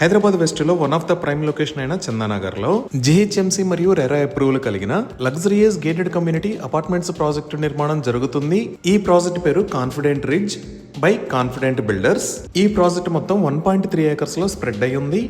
Hyderabad west లో one of the prime location అయిన చందానగర్ లో జిహెచ్ఎంసీ మరియు రెరా అప్రూవల్ కలిగిన luxurious gated community apartments project నిర్మాణం జరుగుతుంది. ఈ ప్రాజెక్ట్ పేరు confident ridge by confident builders. ఈ ప్రాజెక్ట్ మొత్తం 1.3 ఏకర్స్ లో స్ప్రెడ్ అయి ఉంది.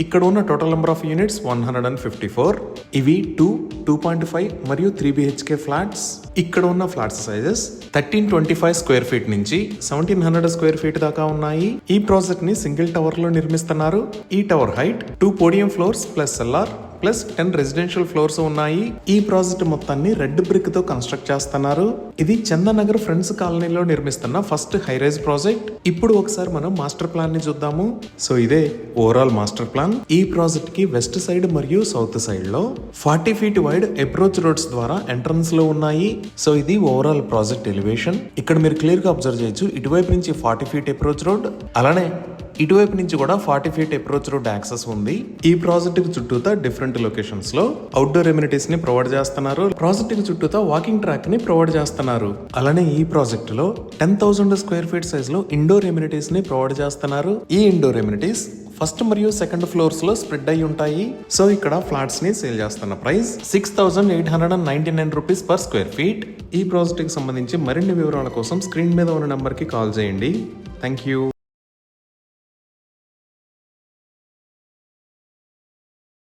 ఇక్కడ ఉన్న టోటల్ నెంబర్ ఆఫ్ యూనిట్స్ 154. ఇవి 2.5 మరియు 3 BHK ఫ్లాట్స్. ఇక్కడ ఉన్న ఫ్లాట్స్ సైజెస్ 1325 స్క్వేర్ ఫీట్ నుంచి 1700 స్క్వేర్ ఫీట్ దాకా ఉన్నాయి. ఈ ప్రాజెక్ట్ ని సింగిల్ టవర్ లో నిర్మిస్తున్నారు. ఈ tower height 2 podium floors plus cellar plus 10 residential floors ఉన్నాయి. ఈ ప్రాజెక్ట్ మొత్తాన్ని రెడ్ బ్రిక్ తో కన్స్ట్రక్ట్ చేస్తున్నారు. ఇది చందానగర్ ఫ్రెండ్స్ కాలనీలో నిర్మిస్తున్న ఫస్ట్ హై రైజ్ ప్రాజెక్ట్. ఇప్పుడు ఒకసారి మనం మాస్టర్ ప్లాన్ ని చూద్దాము. సో ఇదే ఓవరాల్ మాస్టర్ ప్లాన్. ఈ ప్రాజెక్ట్ కి వెస్ట్ సైడ్ మరియు సౌత్ సైడ్ లో 40 ఫీట్ వైడ్ అప్రోచ్ రోడ్స్ ద్వారా ఎంట్రన్స్ లో ఉన్నాయి. సో ఇది ఓవరాల్ ప్రాజెక్ట్ ఎలివేషన్. ఇక్కడ మీరు క్లియర్ గా అబ్జర్వ్ చేయొచ్చు. ఇటువైపు నుంచి 40 ఫీట్ అప్రోచ్ రోడ్, అలానే ఇటువైపు నుంచి కూడా 40 ఫీట్ అప్రోచ్ రోడ్ యాక్సెస్ ఉంది. ఈ ప్రాజెక్ట్ కి చుట్టూతా డిఫరెంట్ లొకేషన్స్ లో అవుట్డోర్ ఎమ్యూనిటీస్ ని ప్రొవైడ్ చేస్తున్నారు. ప్రాజెక్ట్ కి చుట్టూతా వాకింగ్ ట్రాక్ ని ప్రొవైడ్ చేస్తున్నారు. అలానే ఈ ప్రాజెక్ట్ లో 10,000 స్క్వేర్ ఫీట్ సైజ్ లో ఇండోర్ ఎమ్యూనిటీస్ ని ప్రొవైడ్ చేస్తున్నారు. ఈ ఇండోర్ ఎమ్యూనిటీస్ ఫస్ట్ మరియు సెకండ్ ఫ్లోర్స్ లో స్ప్రెడ్ అయి ఉంటాయి. సో ఇక్కడ ఫ్లాట్స్ ని సేల్ చేస్తున్న price 6,899 rupees per square feet. ఈ ప్రాజెక్ట్ కి సంబంధించి మరిన్ని వివరాల కోసం స్క్రీన్ మీద ఉన్న నంబర్ కి కాల్ చేయండి. Thank you.